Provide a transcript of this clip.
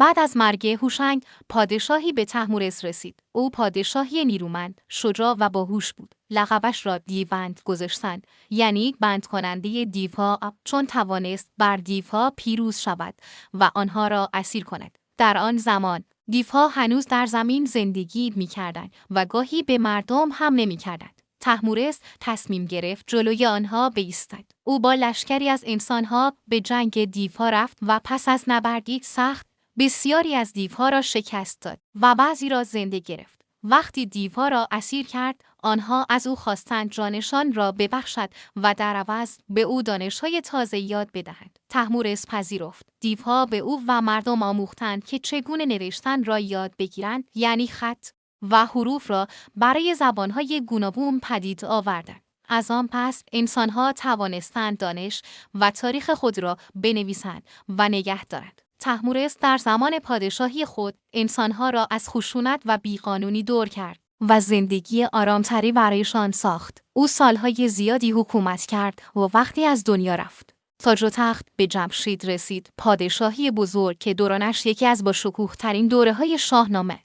بعد از مرگ هوشنگ، پادشاهی به طهمورث رسید. او پادشاهی نیرومند، شجاع و باهوش بود. لقبش را دیوبند گذاشتند، یعنی بند کننده دیوها، چون توانست بر دیوها پیروز شود و آنها را اسیر کند. در آن زمان دیوها هنوز در زمین زندگی می‌کردند و گاهی به مردم حمله می‌کردند. طهمورث تصمیم گرفت جلوی آنها بایستد. او با لشکری از انسانها به جنگ دیوها رفت و پس از نبردی سخت بسیاری از دیوها را شکست داد و بعضی را زنده گرفت. وقتی دیوها را اسیر کرد، آنها از او خواستند جانشان را ببخشد و در عوض به او دانش‌های تازه یاد بدهد. طهمورث پذیرفت. دیوها به او و مردم آموختند که چگونه نوشتن را یاد بگیرند، یعنی خط و حروف را برای زبان‌های گوناگون پدید آوردند. از آن پس انسان‌ها توانستند دانش و تاریخ خود را بنویسند و نگه دارند. طهمورث در زمان پادشاهی خود انسانها را از خشونت و بیقانونی دور کرد و زندگی آرامتری برایشان ساخت. او سالهای زیادی حکومت کرد و وقتی از دنیا رفت، تاج و تخت به جمشید رسید، پادشاهی بزرگ که دورانش یکی از با شکوه ترین دوره‌های شاهنامه